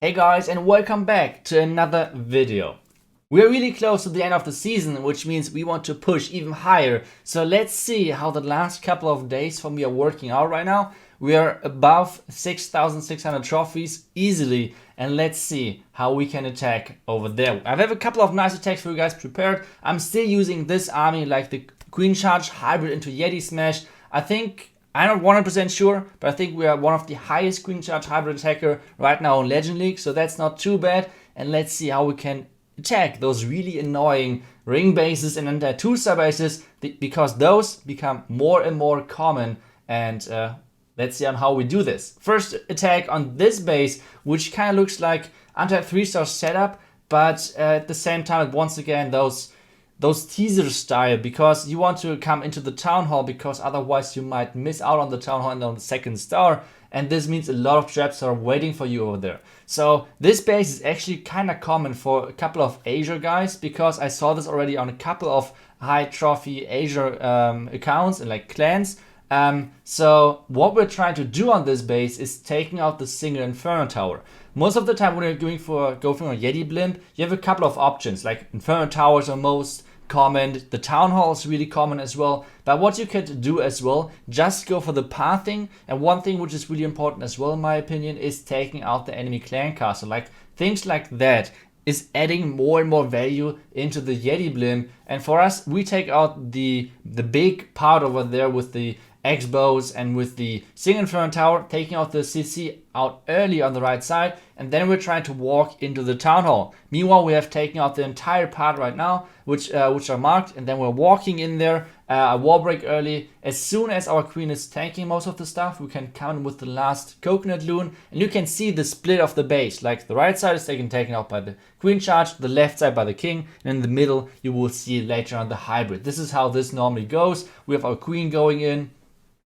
Hey guys, and welcome back to another video. We're really close to the end of the season, which means we want to push even higher. So let's see how the last couple of days for me are working out right now. We are above 6,600 trophies easily, and let's see how we can attack over there. I have a couple of nice attacks for you guys prepared. I'm still using this army, like the Queen Charge hybrid into Yeti Smash. I'm not 100% sure, but I think we are one of the highest Queen Charge hybrid attacker right now in Legend League, so that's not too bad. And let's see how we can attack those really annoying ring bases and then 2-star bases, because those become more and more common. And let's see on how we do this. First attack on this base, which kind of looks like anti-3-star setup, but at the same time, once again, those teaser style, because you want to come into the town hall, because otherwise you might miss out on the town hall and on the second star, and this means a lot of traps are waiting for you over there. So this base is actually kind of common for a couple of Asia guys, because I saw this already on a couple of high trophy Asia accounts and like clans. So what we're trying to do on this base is taking out the single Inferno Tower. Most of the time when you're going for a Yeti blimp, you have a couple of options, like Inferno Towers are most common, the Town Hall is really common as well. But what you can do as well, just go for the pathing. And one thing which is really important as well, in my opinion, is taking out the enemy clan castle. Like things like that is adding more and more value into the Yeti blimp. And for us, we take out the big part over there with the X-bows and with the single Inferno Tower, taking out the CC out early on the right side, and then we're trying to walk into the town hall. Meanwhile, we have taken out the entire part right now, which are marked, and then we're walking in there, a wall break early. As soon as our queen is tanking most of the stuff, we can come in with the last coconut loon, and you can see the split of the base. Like the right side is taken out by the queen charge, the left side by the king, and in the middle you will see later on the hybrid. This is how this normally goes. We have our queen going in.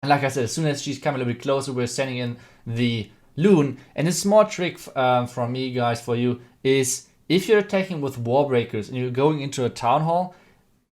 And like I said, as soon as she's coming a little bit closer, we're sending in the loon. And a small trick from me, guys, for you is if you're attacking with wall breakers and you're going into a town hall,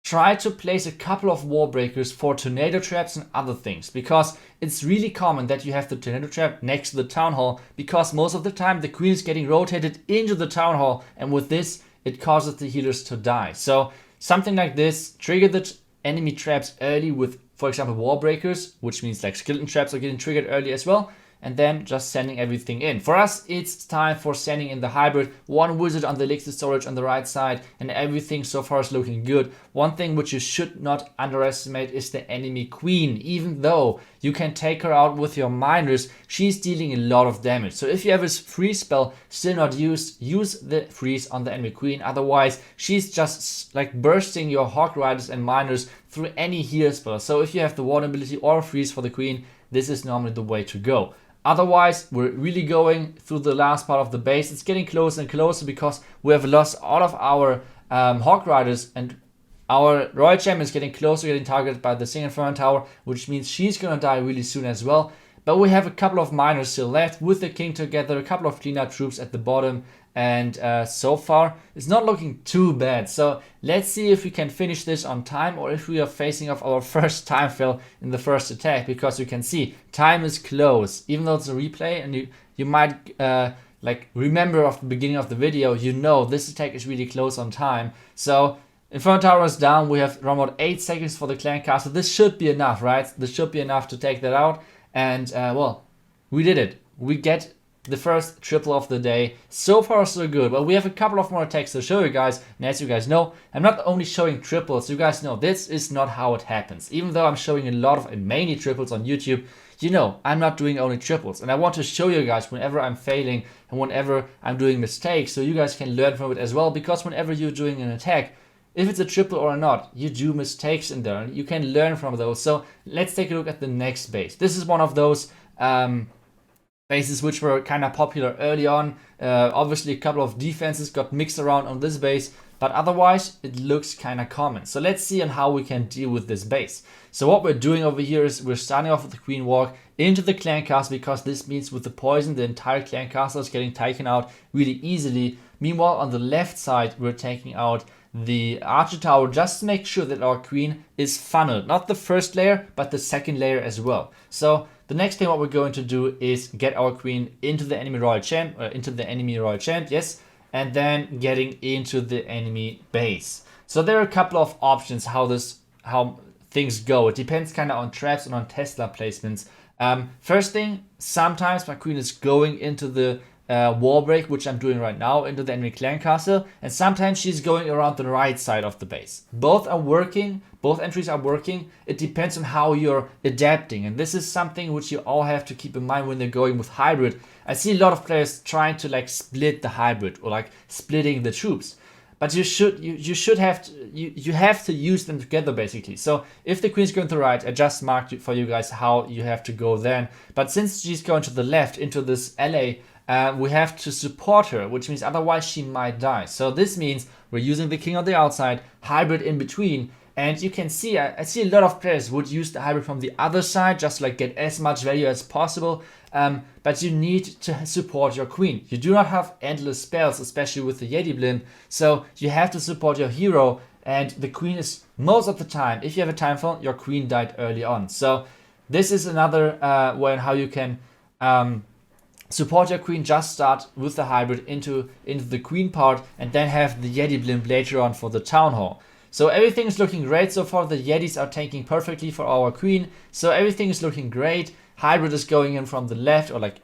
try to place a couple of wall breakers for tornado traps and other things, because it's really common that you have the tornado trap next to the town hall, because most of the time the queen is getting rotated into the town hall, and with this it causes the healers to die. So something like this, trigger the enemy traps early with, for example, wall breakers, which means like skeleton traps are getting triggered early as well, and then just sending everything in. For us, it's time for sending in the hybrid, one wizard on the elixir storage on the right side, and everything so far is looking good. One thing which you should not underestimate is the enemy queen. Even though you can take her out with your miners, she's dealing a lot of damage. So if you have a freeze spell still not used, use the freeze on the enemy queen. Otherwise, she's just like bursting your hog riders and miners through any heal spell. So if you have the water ability or freeze for the queen, this is normally the way to go. Otherwise, we're really going through the last part of the base. It's getting closer and closer because we have lost all of our hog riders, and our royal champion is getting closer, getting targeted by the single Inferno Tower, which means she's gonna die really soon as well. But we have a couple of miners still left with the king together, a couple of cleanup troops at the bottom, and so far it's not looking too bad. So let's see if we can finish this on time, or if we are facing off our first time fail in the first attack, because you can see time is close. Even though it's a replay and you might like remember of the beginning of the video, you know this attack is really close on time. So Inferno Tower is down. We have around about 8 seconds for the clan castle. This should be enough, right? This should be enough to take that out. And well, we did it. We get the first triple of the day. So far so good. But we have a couple of more attacks to show you guys. And as you guys know, I'm not only showing triples. You guys know this is not how it happens. Even though I'm showing a lot of, and mainly triples on YouTube, you know I'm not doing only triples. And I want to show you guys whenever I'm failing and whenever I'm doing mistakes, so you guys can learn from it as well. Because whenever you're doing an attack, if it's a triple or not, you do mistakes in there, and you can learn from those. So let's take a look at the next base. This is one of those bases which were kind of popular early on. Obviously a couple of defenses got mixed around on this base, but otherwise it looks kind of common. So let's see on how we can deal with this base. So what we're doing over here is we're starting off with the queen walk into the clan castle, because this means with the poison the entire clan castle is getting taken out really easily. Meanwhile, on the left side we're taking out the archer tower, just to make sure that our queen is funneled. Not the first layer, but the second layer as well. So the next thing what we're going to do is get our queen into the enemy royal champ, yes, and then getting into the enemy base. So there are a couple of options how things go. It depends kind of on traps and on Tesla placements. First thing, sometimes my queen is going into the wall break, which I'm doing right now, into the enemy clan castle, and sometimes she's going around the right side of the base. Both are working, both entries are working. It depends on how you're adapting, and this is something which you all have to keep in mind when they're going with hybrid. I see a lot of players trying to like split the hybrid or like splitting the troops. But you have to use them together basically. So if the queen's going to the right, I just marked for you guys how you have to go then. But since she's going to the left into this alley, we have to support her, which means otherwise she might die. So this means we're using the king on the outside, hybrid in between, and you can see, I see a lot of players would use the hybrid from the other side, just like get as much value as possible. But you need to support your queen. You do not have endless spells, especially with the Yeti Blim, so you have to support your hero, and the queen is, most of the time, if you have a time phone, your queen died early on. So this is another way on how you can support your queen. Just start with the hybrid into the queen part, and then have the Yeti Blim later on for the town hall. So everything is looking great so far. The Yetis are tanking perfectly for our queen, so everything is looking great. Hybrid is going in from the left, or like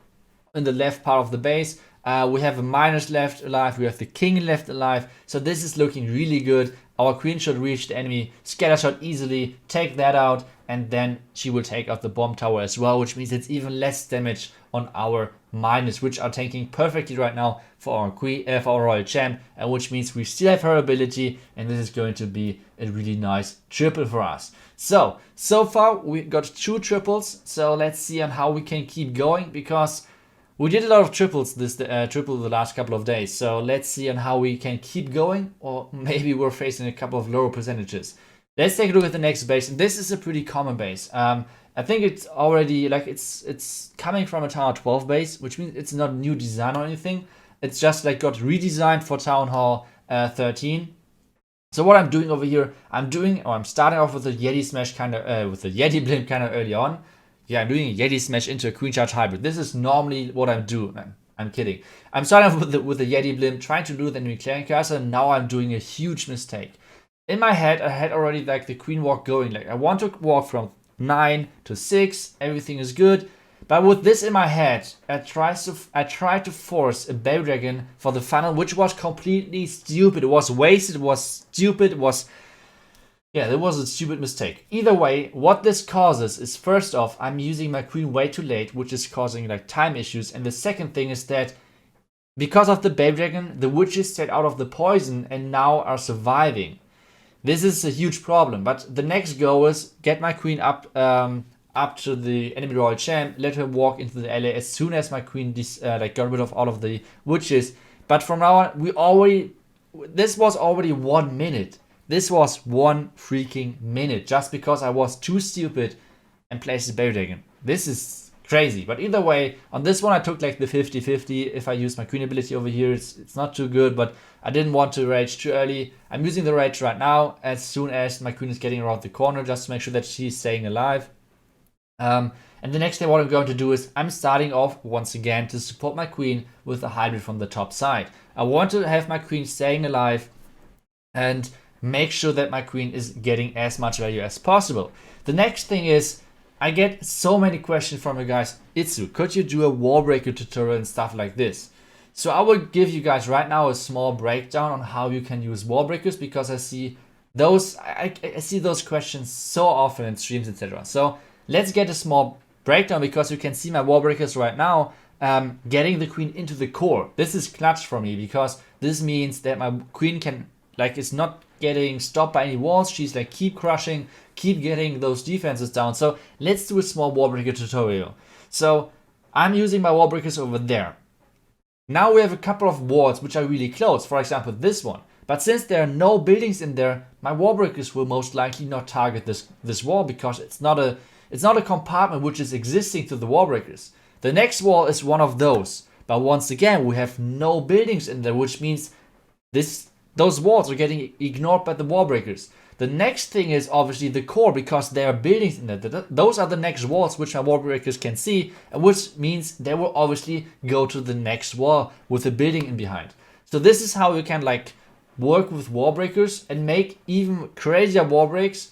in the left part of the base. We have a miners left alive, we have the king left alive, so this is looking really good. Our queen should reach the enemy scatter shot easily, take that out, and then she will take out the bomb tower as well, which means it's even less damage on our miners, which are tanking perfectly right now for our queen, for our royal champ, and which means we still have her ability, and this is going to be a really nice triple for us. So far we got 2 triples, so let's see on how we can keep going, because we did a lot of triples the last couple of days. So let's see on how we can keep going, or maybe we're facing a couple of lower percentages. Let's take a look at the next base, and this is a pretty common base. I think it's already like it's coming from a Town Hall 12 base, which means it's not new design or anything. It's just like got redesigned for Town Hall 13. So what I'm doing over here, I'm starting off with the Yeti Smash with the Yeti Blim kind of early on. Yeah, I'm doing a Yeti Smash into a Queen Charge Hybrid. This is normally what I'm doing. I'm kidding. I'm starting off with the Yeti Blim, trying to lure the enemy clan castle, and now I'm doing a huge mistake. In my head, I had already like the Queen walk going. Like I want to walk from 9 to 6, everything is good. But with this in my head, I tried to force a Baby Dragon for the final, which was completely stupid. It was wasted, it was stupid, yeah, that was a stupid mistake. Either way, what this causes is, first off, I'm using my queen way too late, which is causing like time issues. And the second thing is that because of the Baby Dragon, the witches stayed out of the poison and now are surviving. This is a huge problem, but the next goal is get my queen up to the enemy royal champ, let her walk into the alley as soon as my queen got rid of all of the witches. But from now on, this was already 1 minute. This was 1 freaking minute, just because I was too stupid and placed the Baby Dragon. This is crazy, but either way, on this one I took like the 50-50. If I use my queen ability over here, it's not too good, but I didn't want to rage too early. I'm using the rage right now, as soon as my queen is getting around the corner, just to make sure that she's staying alive. And the next thing what I'm going to do is, I'm starting off once again to support my queen with a hybrid from the top side. I want to have my queen staying alive and make sure that my queen is getting as much value as possible. The next thing is, I get so many questions from you guys. Itsu, could you do a wall breaker tutorial and stuff like this? So I will give you guys right now a small breakdown on how you can use wall breakers, because I see those questions so often in streams, etc. So let's get a small breakdown, because you can see my wall breakers right now getting the queen into the core. This is clutch for me, because this means that my queen can is not getting stopped by any walls. She's like keep crushing, keep getting those defenses down. So let's do a small wall breaker tutorial. So I'm using my wall breakers over there. Now we have a couple of walls which are really close, for example this one. But since there are no buildings in there, my wall breakers will most likely not target this wall, because it's not a compartment which is existing to the wall breakers. The next wall is one of those, but once again we have no buildings in there, which means those walls are getting ignored by the wall breakers. The next thing is obviously the core, because there are buildings in there. Those are the next walls which my wall breakers can see, and which means they will obviously go to the next wall with a building in behind. So this is how you can like work with wall breakers and make even crazier wall breaks.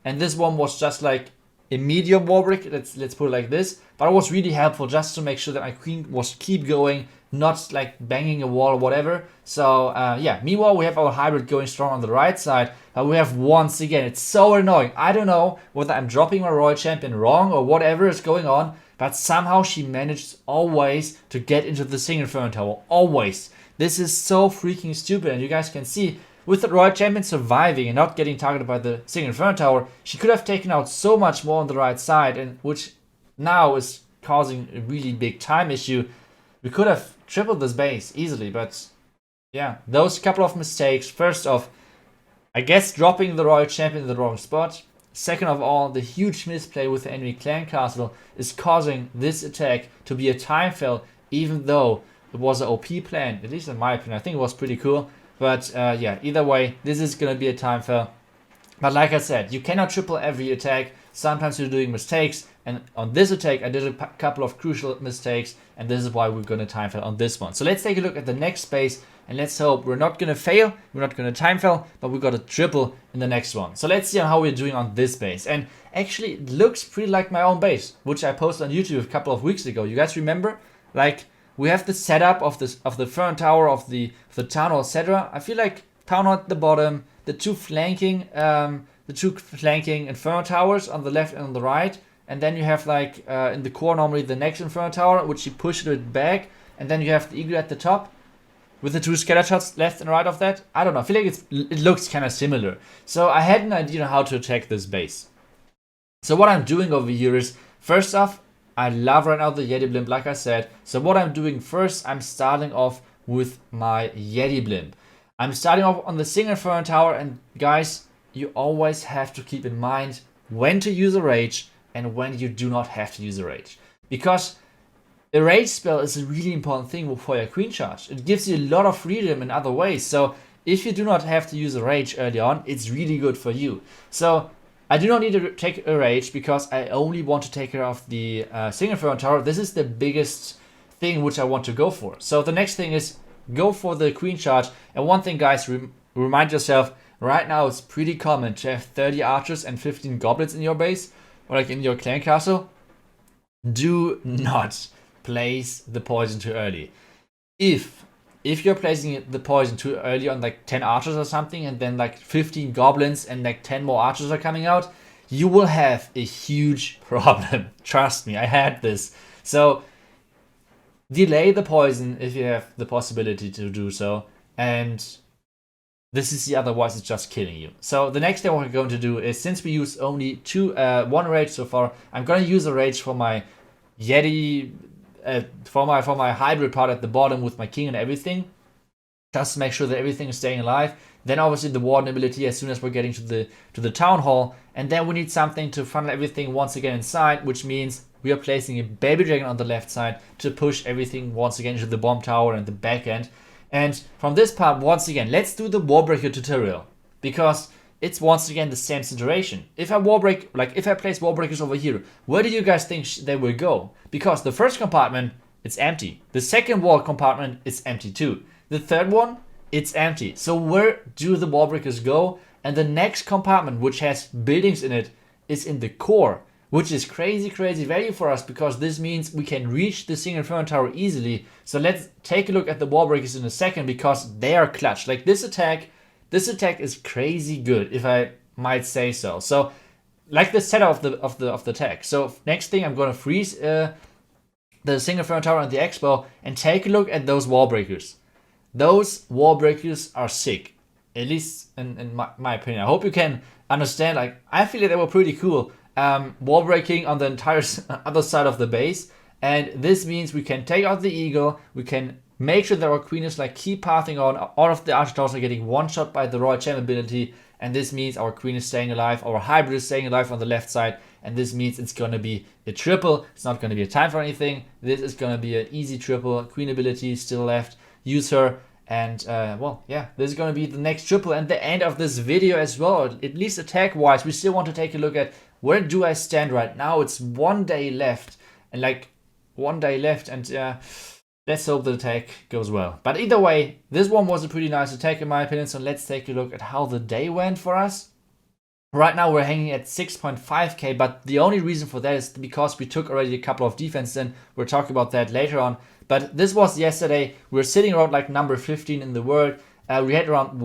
And this one was just like a medium wall break, let's put it like this, but it was really helpful just to make sure that my queen was keep going, not like banging a wall or whatever. So yeah, meanwhile we have our hybrid going strong on the right side, but we have once again, it's so annoying. I don't know whether I'm dropping my royal champion wrong or whatever is going on, but somehow she managed always to get into the single inferno tower, always. This is so freaking stupid, and you guys can see with the royal champion surviving and not getting targeted by the single inferno tower, she could have taken out so much more on the right side, and which now is causing a really big time issue. We could have tripled this base easily, but yeah, those couple of mistakes. First off, I guess dropping the royal champion in the wrong spot. Second of all, the huge misplay with the enemy clan castle is causing this attack to be a time fail, even though it was an OP plan, at least in my opinion. I think it was pretty cool. But yeah, either way, this is going to be a time fail. But like I said, you cannot triple every attack. Sometimes you're doing mistakes. And on this attack, I did a couple of crucial mistakes. And this is why we're going to time fail on this one. So let's take a look at the next space. And let's hope we're not going to fail. We're not going to time fail. But we got a triple in the next one. So let's see how we're doing on this base. And actually, it looks pretty like my own base, which I posted on YouTube a couple of weeks ago. You guys remember? Like, we have the setup of the front tower, of the town hall, etc. I feel like town hall at the bottom, the two flanking inferno towers on the left and on the right, and then you have like in the core normally the next inferno tower, which you push it back, and then you have the eagle at the top with the two scatter shots left and right of that. I don't know. I feel like it looks kind of similar. So I had an idea how to attack this base. So what I'm doing over here is, first off, I love right now the Yeti blimp, like I said. So what I'm doing first, I'm starting off with my Yeti blimp. I'm starting off on the single inferno tower, and guys, you always have to keep in mind when to use a rage and when you do not have to use a rage. Because a rage spell is a really important thing for your queen charge. It gives you a lot of freedom in other ways. So if you do not have to use a rage early on, it's really good for you. So I do not need to take a rage because I only want to take care of the single inferno tower. This is the biggest thing which I want to go for. So the next thing is go for the queen charge. And one thing, guys, remind yourself, right now it's pretty common to have 30 archers and 15 goblins in your base, or like in your clan castle. Do not place the poison too early. If you're placing the poison too early on like 10 archers or something, and then like 15 goblins and like 10 more archers are coming out, you will have a huge problem. Trust me, I had this. So delay the poison if you have the possibility to do so, and this is otherwise it's just killing you. So the next thing we're going to do is, since we use only one rage so far, I'm going to use a rage for my Yeti, for my hybrid part at the bottom with my king and everything, just to make sure that everything is staying alive. Then obviously the warden ability as soon as we're getting to the town hall, and then we need something to funnel everything once again inside, which means we are placing a baby dragon on the left side to push everything once again into the bomb tower and the back end. And from this part, once again, let's do the wall breaker tutorial, because it's once again the same situation. If I place wall breakers over here, where do you guys think they will go? Because the first compartment, it's empty. The second wall compartment is empty too. The third one, it's empty. So where do the wall breakers go? And the next compartment, which has buildings in it, is in the core, which is crazy value for us, because this means we can reach the single inferno tower easily. So let's take a look at the wall breakers in a second, because they are clutch. Like this attack is crazy good, if I might say so. So like the setup of the attack. So next thing, I'm gonna freeze the single inferno tower and the expo, and take a look at those wall breakers. Those wall breakers are sick, at least in my opinion. I hope you can understand. Like, I feel like they were pretty cool. Wall breaking on the entire other side of the base, and this means we can take out the eagle. We can make sure that our queen is like keep pathing on. All of the archer towers are getting one shot by the royal champion ability, and this means our queen is staying alive. Our hybrid is staying alive on the left side, and this means it's gonna be a triple. It's not gonna be a time for anything. This is gonna be an easy triple. Queen ability still left. Use her, And well, yeah, this is going to be the next triple and the end of this video as well. At least attack wise, we still want to take a look at where do I stand right now. It's 1 day left, and like 1 day left, and let's hope the attack goes well. But either way, this one was a pretty nice attack in my opinion. So let's take a look at how the day went for us. Right now we're hanging at 6.5k, but the only reason for that is because we took already a couple of defenses in. We'll talk about that later on. But this was yesterday. We're sitting around like number 15 in the world. We had around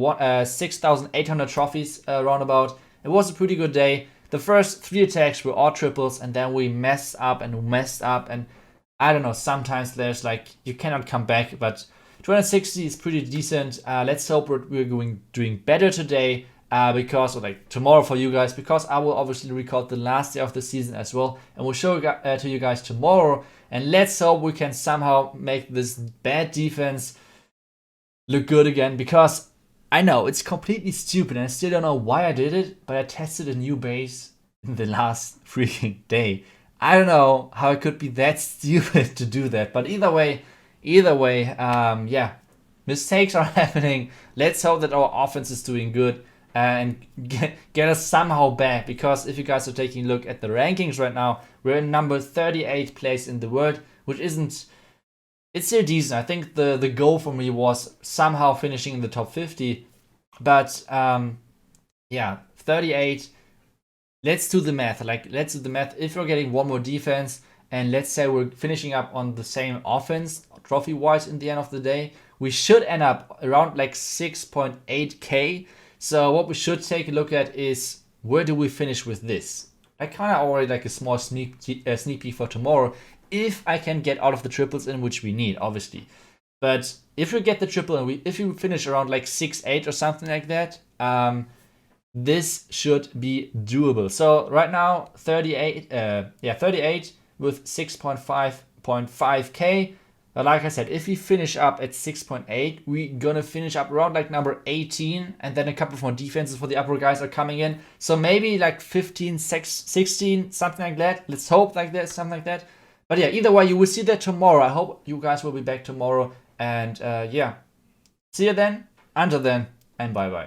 6,800 trophies roundabout. It was a pretty good day. The first 3 attacks were all triples, and then we messed up, and I don't know, sometimes there's like, you cannot come back, but 260 is pretty decent. Let's hope we're doing better today. Because, or like tomorrow for you guys, because I will obviously record the last day of the season as well, and we'll show to you guys tomorrow. And let's hope we can somehow make this bad defense look good again, because I know it's completely stupid and I still don't know why I did it, but I tested a new base in the last freaking day. I don't know how it could be that stupid to do that, but either way, yeah, mistakes are happening. Let's hope that our offense is doing good and get us somehow back, because if you guys are taking a look at the rankings right now, we're in number 38 place in the world, which isn't, it's still decent. I think the goal for me was somehow finishing in the top 50, but yeah, 38. Let's do the math. If we're getting one more defense, and let's say we're finishing up on the same offense trophy wise in the end of the day, we should end up around like 6.8k. So what we should take a look at is, where do we finish with this? I kind of already like a small sneak peek for tomorrow, if I can get all of the triples in, which we need, obviously. But if we get the triple and if we finish around like 6.8 or something like that, this should be doable. So right now 38 with 6.5k. But like I said, if we finish up at 6.8, we're gonna finish up around like number 18, and then a couple of more defenses for the upper guys are coming in. So maybe like 15, 16, something like that. Let's hope like that, something like that. But yeah, either way, you will see that tomorrow. I hope you guys will be back tomorrow. And yeah, see you then. Until then, and bye bye.